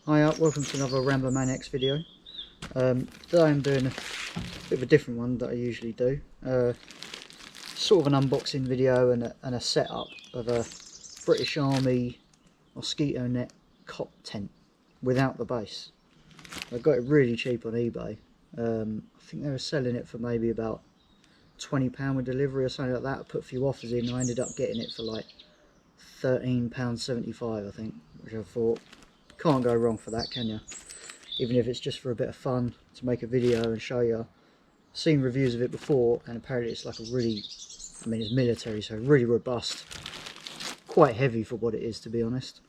Hi up, welcome to another Rambo Man X video. Today I'm doing a bit of a different one that I usually do. Sort of an unboxing video and a setup of a British Army mosquito net cot tent without the base. I got it really cheap on eBay. I think they were selling it for maybe about £20 with delivery or something like that. I put a few offers in, I ended up getting it for like £13.75 I think, which I thought, can't go wrong for that, can you? Even if it's just for a bit of fun to make a video and show you. I've seen reviews of it before and apparently it's like a really, I mean it's military, so really robust, quite heavy for what it is, to be honest.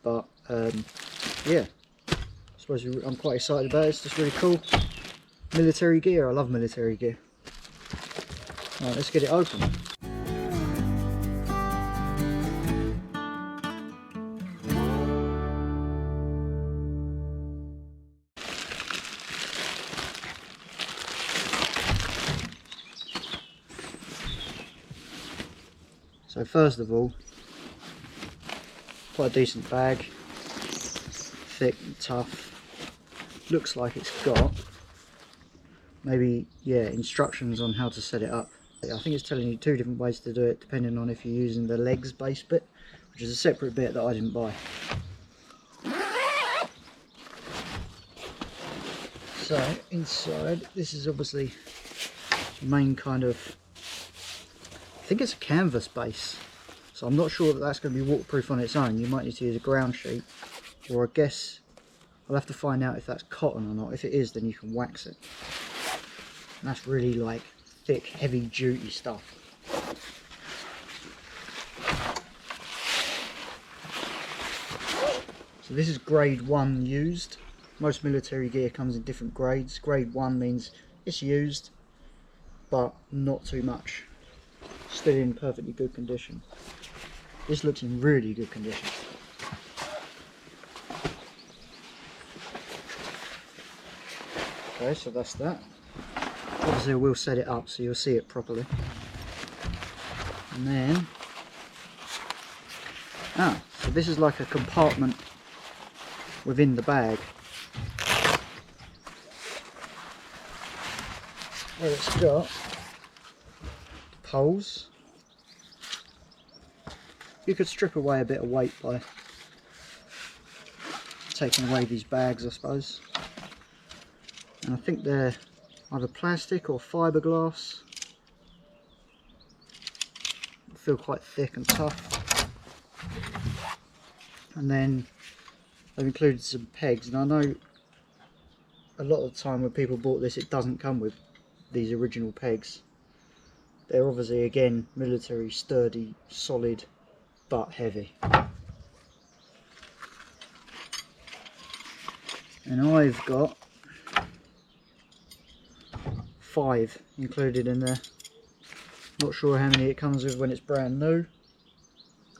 But yeah, I suppose I'm quite excited about it. It's just really cool military gear. I love military gear. Alright, let's get it open. So first of all, quite a decent bag, thick and tough. Looks like it's got maybe, yeah, instructions on how to set it up. I think it's telling you two different ways to do it depending on if you're using the legs base bit, which is a separate bit that I didn't buy. So inside, this is obviously the main kind of, I think it's a canvas base, so I'm not sure that that's going to be waterproof on its own. You might need to use a ground sheet, or I guess I'll have to find out if that's cotton or not. If it is, then you can wax it. And that's really like thick, heavy duty stuff. So this is grade 1 used. Most military gear comes in different grades. Grade 1 means it's used, but not too much. Still in perfectly good condition. This looks in really good condition. Okay, so that's that. Obviously I will set it up so you'll see it properly. And then, so this is like a compartment within the bag, where it's got poles. You could strip away a bit of weight by taking away these bags, I suppose. And I think they're either plastic or fiberglass. They feel quite thick and tough. And then they've included some pegs, and I know a lot of the time when people bought this, it doesn't come with these original pegs. They're obviously, again, military, sturdy, solid, but heavy. And I've got 5 included in there. Not sure how many it comes with when it's brand new.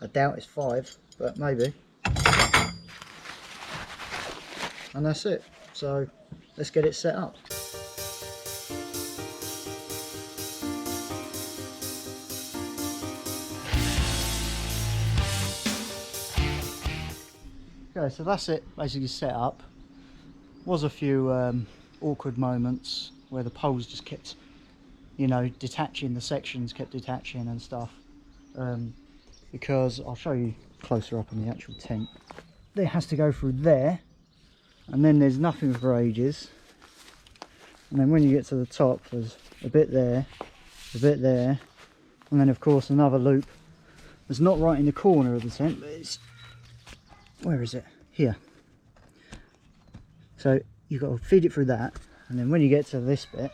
I doubt it's 5, but maybe. And that's it. So let's get it set up. Okay, so that's it basically set up. Was a few awkward moments where the poles just kept, you know, detaching, the sections kept detaching and stuff, because I'll show you closer up on the actual tent. It has to go through there, and then there's nothing for ages, and then when you get to the top there's a bit there, a bit there, and then of course another loop. It's not right in the corner of the tent, but it's, where is it? Here. So you've got to feed it through that, and then when you get to this bit,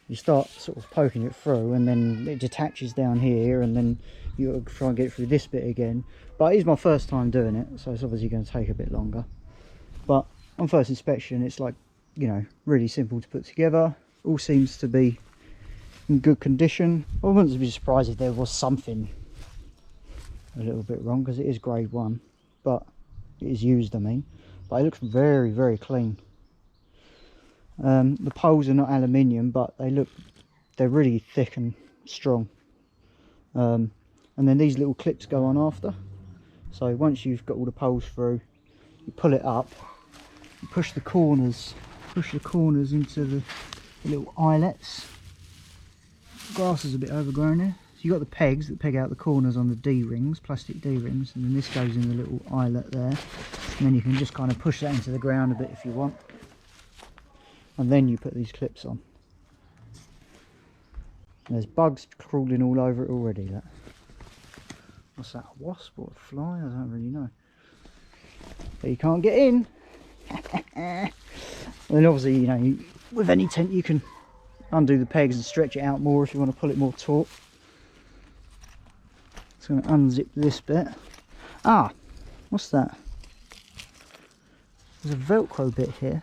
you start sort of poking it through, and then it detaches down here, and then you got to try and get it through this bit again. But it is my first time doing it, so it's obviously going to take a bit longer. But on first inspection, it's like, you know, really simple to put together. All seems to be in good condition. I wouldn't be surprised if there was something a little bit wrong, because it is grade 1, but it is used, I mean. But it looks very, very clean. The poles are not aluminium, but they're really thick and strong. And then these little clips go on after. So once you've got all the poles through, you pull it up, you push the corners into the little eyelets. The grass is a bit overgrown there. So you've got the pegs that peg out the corners on the D-rings, plastic D-rings, and then this goes in the little eyelet there. And then you can just kind of push that into the ground a bit if you want. And then you put these clips on. And there's bugs crawling all over it already. Look. What's that, a wasp or a fly? I don't really know. But you can't get in. And then obviously, you know, with any tent you can undo the pegs and stretch it out more if you want to pull it more taut. It's going to unzip this bit. Ah, what's that? There's a Velcro bit here.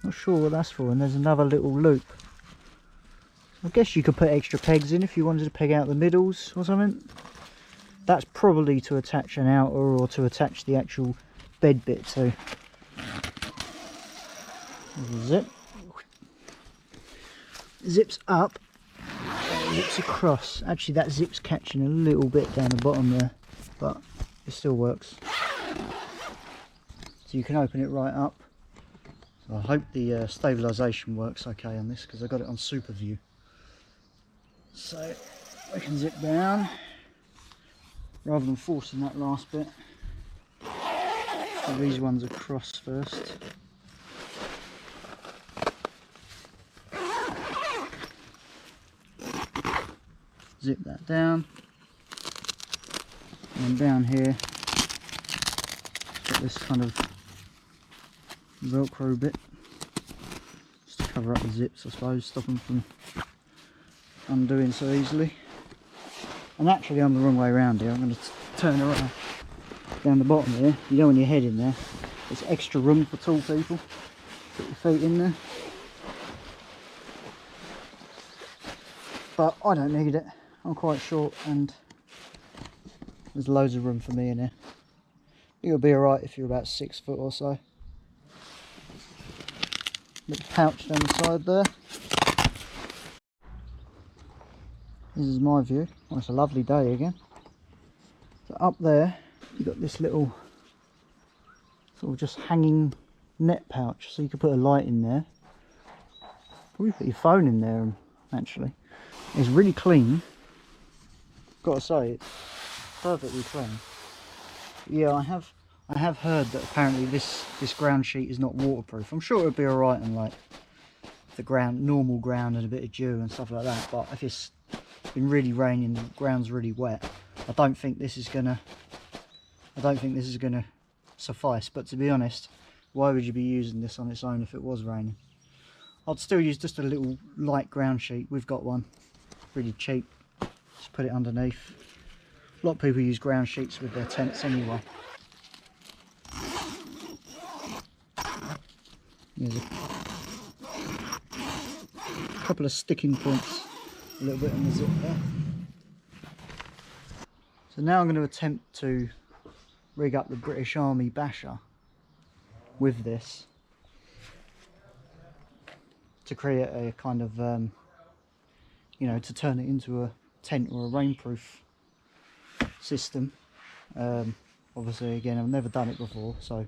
Not sure what that's for, and there's another little loop. I guess you could put extra pegs in if you wanted to peg out the middles or something. That's probably to attach an outer or to attach the actual bed bit to. There's a zip. Zips up, zips across. Actually that zip's catching a little bit down the bottom there, but it still works. So you can open it right up. So I hope the stabilisation works okay on this because I got it on super view. So we can zip down rather than forcing that last bit. So these ones across first. Zip that down, and down here got this kind of Velcro bit just to cover up the zips, I suppose, stop them from undoing so easily. And actually I'm the wrong way around here. I'm going to turn around down the bottom here. You don't want your head in there. There's extra room for tall people. Put your feet in there. But I don't need it. I'm quite short and there's loads of room for me in here. You'll be alright if you're about 6 foot or so. Little pouch down the side there. This is my view. Oh, it's a lovely day again. So up there you've got this little sort of just hanging net pouch, so you could put a light in there. Probably put your phone in there actually. It's really clean. Got to say, it's perfectly clean. Yeah, I have heard that apparently this ground sheet is not waterproof. I'm sure it would be alright on like the ground, normal ground and a bit of dew and stuff like that. But if it's been really raining, the ground's really wet, I don't think this is gonna suffice. But to be honest, why would you be using this on its own if it was raining? I'd still use just a little light ground sheet. We've got one, really cheap. Just put it underneath. A lot of people use ground sheets with their tents anyway. There's a couple of sticking points, a little bit on the zip there. So now I'm going to attempt to rig up the British Army basha with this to create a kind of, you know, to turn it into a tent or a rainproof system. Obviously, again, I've never done it before, so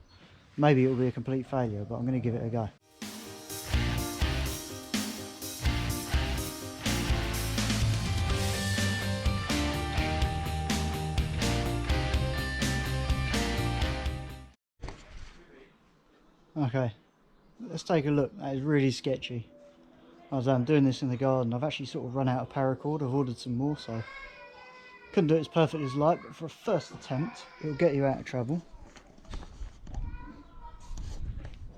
maybe it'll be a complete failure, but I'm going to give it a go. Okay, let's take a look. That is really sketchy. I was doing this in the garden. I've actually sort of run out of paracord. I've ordered some more, so couldn't do it as perfect as like, but for a first attempt it'll get you out of trouble.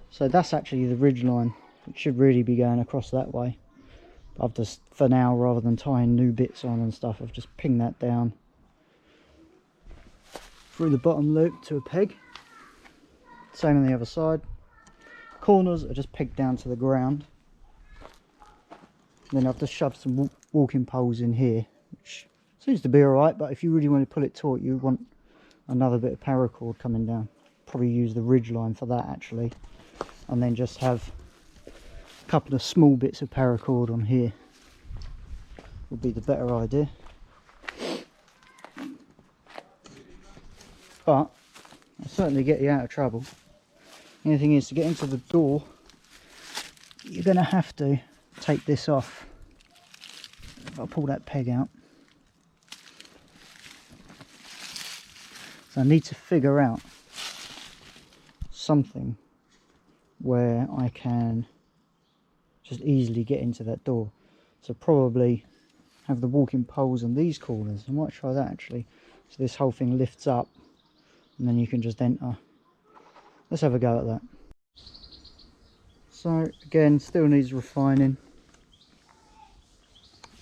So that's actually the ridge line. It should really be going across that way. I've just, for now, rather than tying new bits on and stuff, I've just pinged that down through the bottom loop to a peg. Same on the other side. Corners are just pegged down to the ground. Then I've just shoved some walking poles in here, which seems to be alright, but if you really want to pull it taut, you want another bit of paracord coming down. Probably use the ridge line for that actually, and then just have a couple of small bits of paracord on here would be the better idea. But I'll certainly get you out of trouble. The only thing is, to get into the door, you're going to have to take this off. If I pull that peg out. So I need to figure out something where I can just easily get into that door. So probably have the walking poles on these corners. I might try that actually. So this whole thing lifts up and then you can just enter. Let's have a go at that. So again, still needs refining.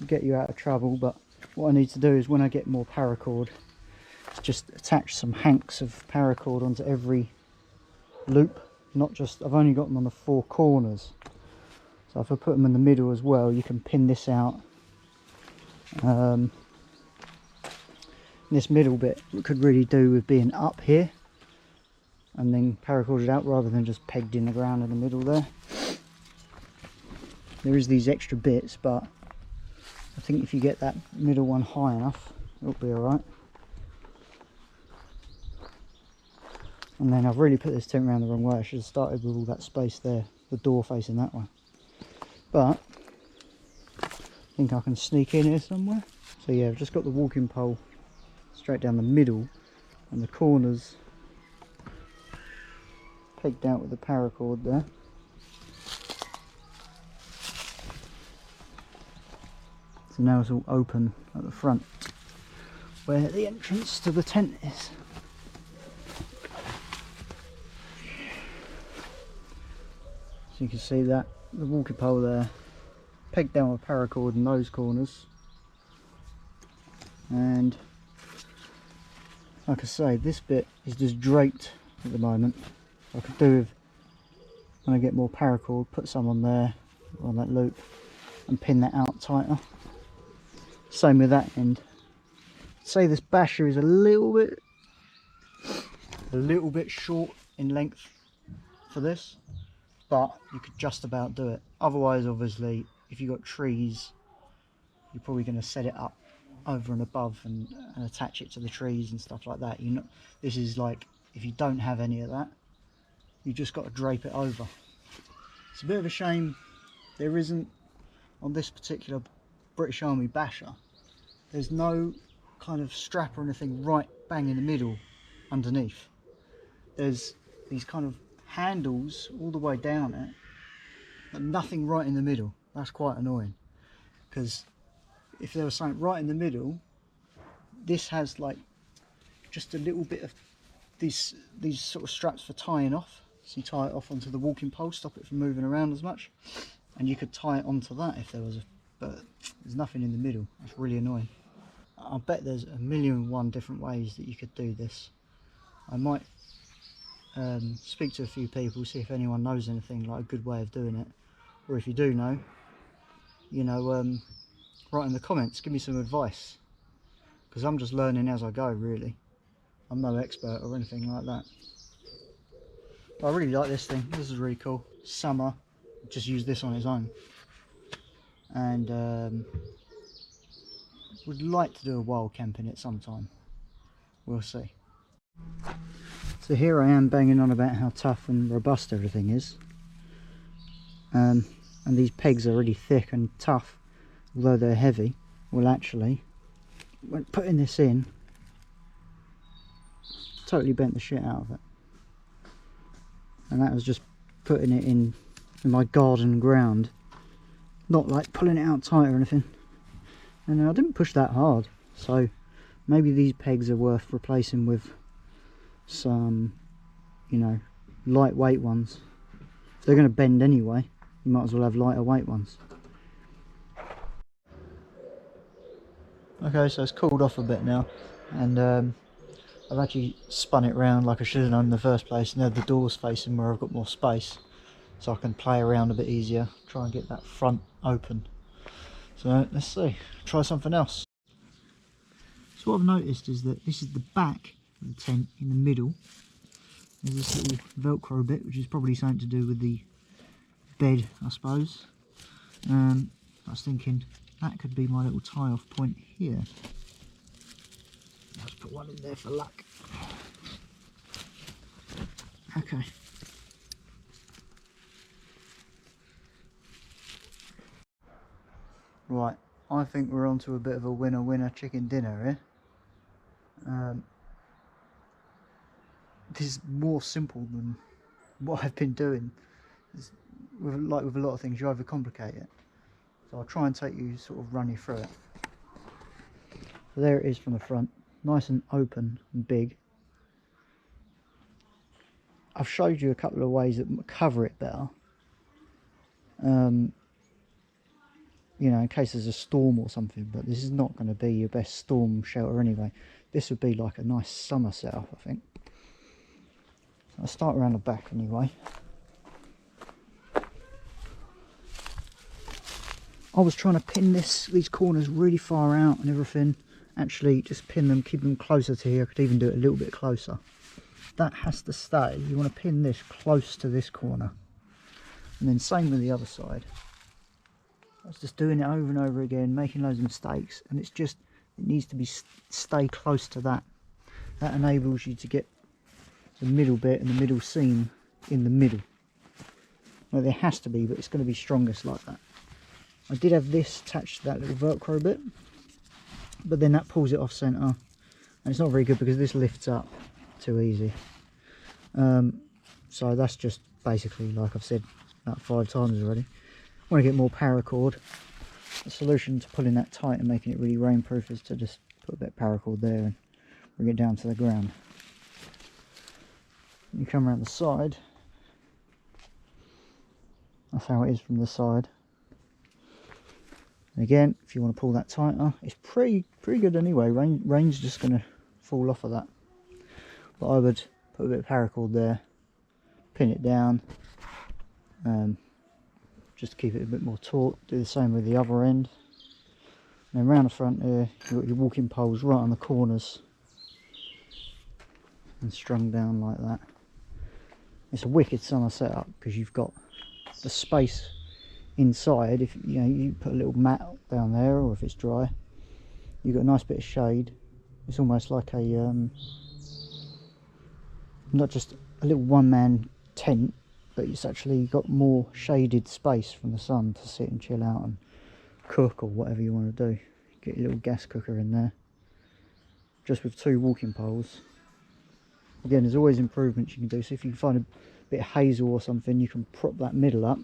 Get you out of trouble, but what I need to do is when I get more paracord, is just attach some hanks of paracord onto every loop. Not just, I've only got them on the 4 corners. So if I put them in the middle as well, you can pin this out. This middle bit could really do with being up here and then paracorded out rather than just pegged in the ground in the middle there. There is these extra bits, but I think if you get that middle one high enough, it'll be alright. And then I've really put this tent around the wrong way. I should have started with all that space there, the door facing that way. But I think I can sneak in here somewhere. So yeah, I've just got the walking pole straight down the middle and the corners pegged out with the paracord there. So now it's all open at the front where the entrance to the tent is. So you can see that, the walking pole there, pegged down with paracord in those corners. And like I say, this bit is just draped at the moment. I could do with, when I get more paracord, put some on there, on that loop, and pin that out tighter. Same with that end. Say this basher is a little bit short in length for this, but you could just about do it. Otherwise, obviously, if you've got trees, you're probably going to set it up over and above and attach it to the trees and stuff like that. You know, this is like, if you don't have any of that, you just got to drape it over. It's a bit of a shame there isn't, on this particular British Army basher, there's no kind of strap or anything right bang in the middle underneath. There's these kind of handles all the way down it, but nothing right in the middle. That's quite annoying, because if there was something right in the middle, this has like just a little bit of these sort of straps for tying off. So you tie it off onto the walking pole, stop it from moving around as much, and you could tie it onto that if there was but there's nothing in the middle. That's really annoying. I bet there's a million and one different ways that you could do this. I might speak to a few people, see if anyone knows anything like a good way of doing it, or if you do know, you know, write in the comments, give me some advice, because I'm just learning as I go really. I'm no expert or anything like that. But I really like this thing. This is really cool. Summer, just use this on its own. And would like to do a wild camp in it sometime. We'll see. So here I am banging on about how tough and robust everything is. And these pegs are really thick and tough, although they're heavy. Well, actually, when putting this in, totally bent the shit out of it. And that was just putting it in my garden ground, not like pulling it out tight or anything. And I didn't push that hard, so maybe these pegs are worth replacing with some, you know, lightweight ones. If they're going to bend anyway, you might as well have lighter weight ones. Okay, so it's cooled off a bit now, and I've actually spun it round like I should have done in the first place. Now the door's facing where I've got more space, so I can play around a bit easier, try and get that front open. So let's see, try something else. So what I've noticed is that this is the back of the tent in the middle. There's this little velcro bit, which is probably something to do with the bed, I suppose. I was thinking that could be my little tie-off point here. Let's put one in there for luck. Okay, Right, I think we're on to a bit of a winner chicken dinner here. This is more simple than what I've been doing. Like with a lot of things, you overcomplicate it. So I'll try and take you, sort of run you through it. So there it is from the front, nice and open and big. I've showed you a couple of ways that cover it better. You know, in case there's a storm or something, but this is not going to be your best storm shelter anyway. This would be like a nice summer setup, I think. So I'll start around the back anyway. I was trying to pin these corners really far out and everything. Actually, just pin them, keep them closer to here. I could even do it a little bit closer. That has to stay. You want to pin this close to this corner. And then same with the other side. I was just doing it over and over again, making loads of mistakes. And it's just, it needs to be stay close to that. That enables you to get the middle bit and the middle seam in the middle. Well, there has to be, but it's going to be strongest like that. I did have this attached to that little Velcro bit, but then that pulls it off centre, and it's not very good because this lifts up too easy. So that's just basically, like I've said about 5 times already. I want to get more paracord. The solution to pulling that tight and making it really rainproof is to just put a bit of paracord there and bring it down to the ground. You come around the side. That's how it is from the side. And again, if you want to pull that tighter, it's pretty good anyway. Rain's just going to fall off of that. But I would put a bit of paracord there, pin it down, just to keep it a bit more taut. Do the same with the other end. And then around the front here, you've got your walking poles right on the corners and strung down like that. It's a wicked summer setup because you've got the space inside. If you know, you put a little mat down there, or if it's dry, you've got a nice bit of shade. It's almost like a not just a little one-man tent, but it's actually got more shaded space from the sun to sit and chill out and cook or whatever you want to do. Get your little gas cooker in there, just with 2 walking poles. Again, there's always improvements you can do. So if you can find a bit of hazel or something, you can prop that middle up,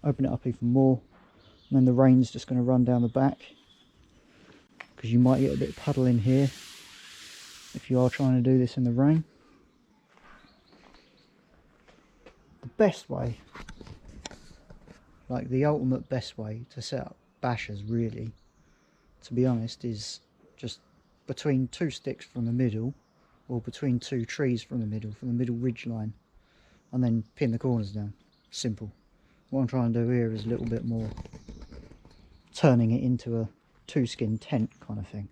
open it up even more, and then the rain's just going to run down the back, because you might get a bit of puddle in here if you are trying to do this in the rain. The best way, like the ultimate best way to set up bashers, really, to be honest, is just between 2 sticks from the middle, or between 2 trees from the middle ridge line, and then pin the corners down. Simple. What I'm trying to do here is a little bit more turning it into a 2-skin tent kind of thing.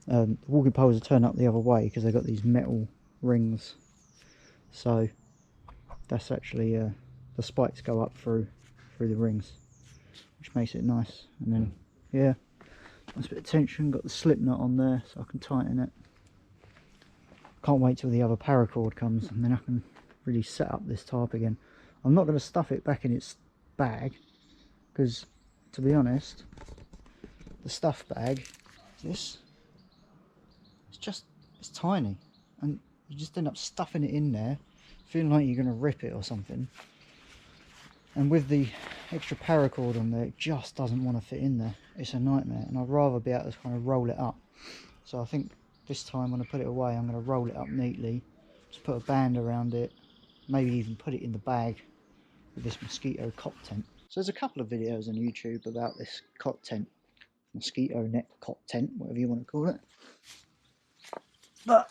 The walking poles are turned up the other way because they've got these metal rings, so that's actually the spikes go up through the rings, which makes it nice. And then yeah, nice bit of tension, got the slip knot on there so I can tighten it. Can't wait till the other paracord comes and then I can really set up this tarp again. I'm not going to stuff it back in its bag because, to be honest, the stuff bag, it's tiny, and you just end up stuffing it in there feeling like you're going to rip it or something. And with the extra paracord on there, it just doesn't want to fit in there. It's a nightmare, and I'd rather be able to kind of roll it up. So I think this time when I put it away, I'm going to roll it up neatly, just put a band around it, maybe even put it in the bag with this mosquito cot tent. So there's a couple of videos on YouTube about this cot tent, mosquito net cot tent, whatever you want to call it. But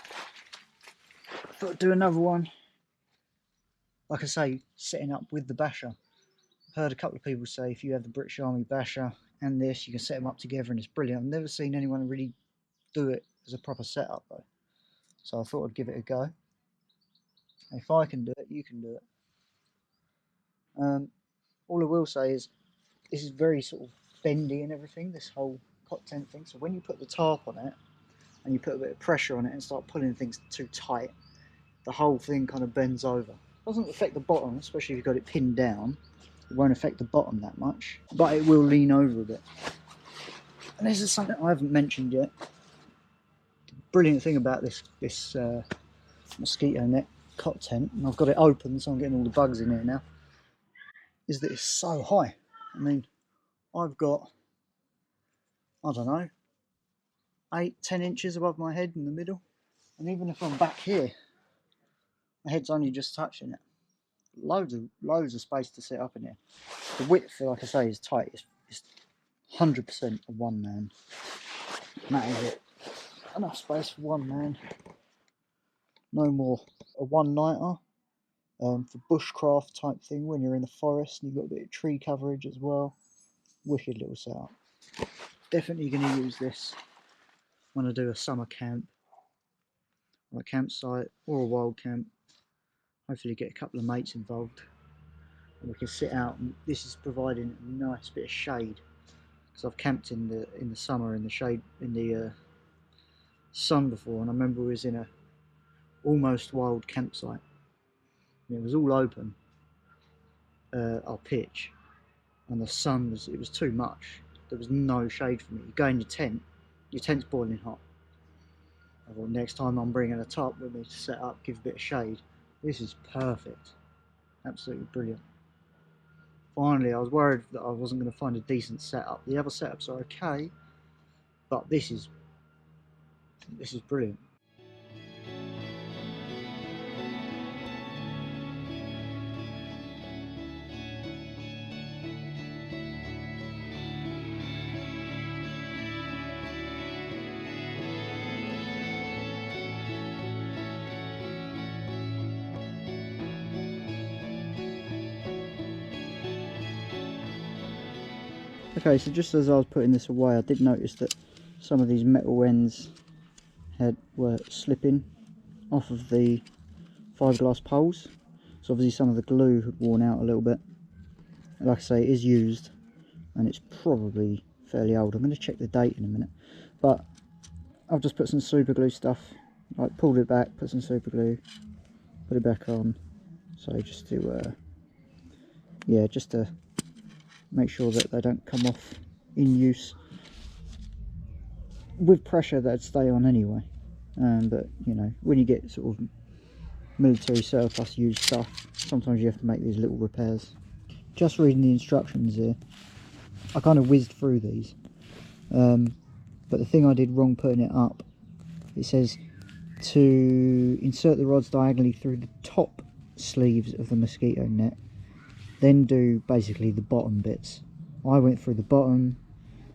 I thought I'd do another one, like I say, setting up with the basher. I've heard a couple of people say if you have the British Army basher and this, you can set them up together and it's brilliant. I've never seen anyone really do it as a proper setup though, so I thought I'd give it a go. If I can do it, you can do it. All I will say is this is very sort of bendy and everything, this whole cot tent thing. So when you put the tarp on it and you put a bit of pressure on it and start pulling things too tight, the whole thing kind of bends over. It doesn't affect the bottom, especially if you've got it pinned down. It won't affect the bottom that much, but it will lean over a bit. And this is something I haven't mentioned yet. The brilliant thing about this mosquito net cot tent, and I've got it open so I'm getting all the bugs in here now, is that it's so high. I mean, I've got, I don't know, 8-10 inches above my head in the middle, and even if I'm back here, my head's only just touching it. Loads of space to sit up in here. The width, like I say, is tight. It's 100% a one man. And that is it. Enough space for one man. No more. A one nighter for bushcraft type thing when you're in the forest and you've got a bit of tree coverage as well. Wicked little setup. Definitely going to use this when I do a summer camp or a campsite or a wild camp. Hopefully get a couple of mates involved and we can sit out, and this is providing a nice bit of shade because I've camped in the summer in the shade, in the sun before, and I remember we was in a almost wild campsite and it was all open, our pitch, and the sun was, it was too much. There was no shade for me. You go in your tent's boiling hot. I thought next time I'm bringing a top with me to set up, give a bit of shade. This is perfect, absolutely brilliant. Finally, I was worried that I wasn't going to find a decent setup. The other setups are okay, but this is brilliant. Okay, so just as I was putting this away, I did notice that some of these metal ends were slipping off of the fiberglass poles. So obviously some of the glue had worn out a little bit. Like I say, it is used and it's probably fairly old. I'm going to check the date in a minute, but I've just put some super glue stuff, like pulled it back, put some super glue, put it back on. So just to yeah, just to make sure that they don't come off in use. With pressure they'd stay on anyway, but you know, when you get sort of military surplus used stuff, sometimes you have to make these little repairs. Just reading the instructions here, I kind of whizzed through these, but the thing I did wrong putting it up, it says to insert the rods diagonally through the top sleeves of the mosquito net, then do basically the bottom bits. I went through the bottom,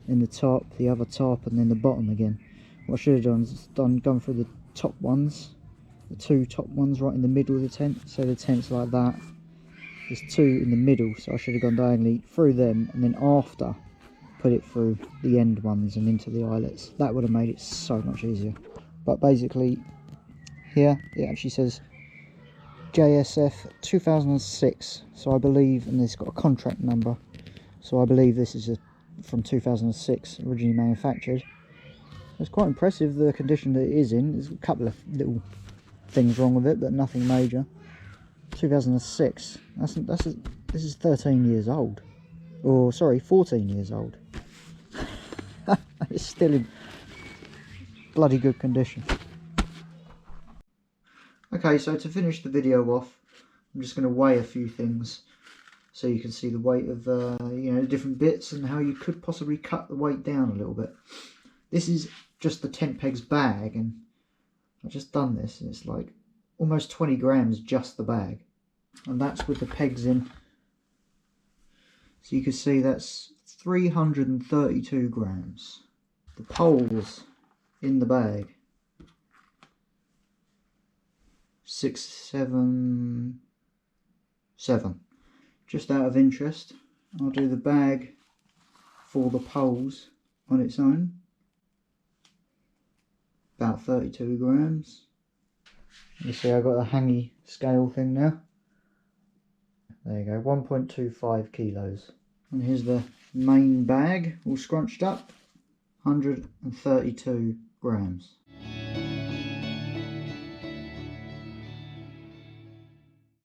then the top, the other top, and then the bottom again. What I should have done is gone through the top ones, the two top ones right in the middle of the tent. So the tent's like that. There's two in the middle, so I should have gone diagonally through them, and then after put it through the end ones and into the eyelets. That would have made it so much easier. But basically, here it actually says JSF 2006, so I believe, and it's got a contract number, so I believe this is from 2006, originally manufactured. It's quite impressive the condition that it is in. There's a couple of little things wrong with it, but nothing major. 2006, this is 13 years old, or sorry, 14 years old. It's still in bloody good condition. Okay, so to finish the video off, I'm just going to weigh a few things so you can see the weight of you know, the different bits and how you could possibly cut the weight down a little bit. This is just the tent pegs bag, and I've just done this, and it's like almost 20 grams just the bag, and that's with the pegs in. So you can see that's 332 grams. The poles in the bag, 6, 7. Just out of interest, I'll do the bag for the poles on its own. About 32 grams. You see I've got a hangy scale thing now. There you go, 1.25 kilos. And here's the main bag all scrunched up, 132 grams.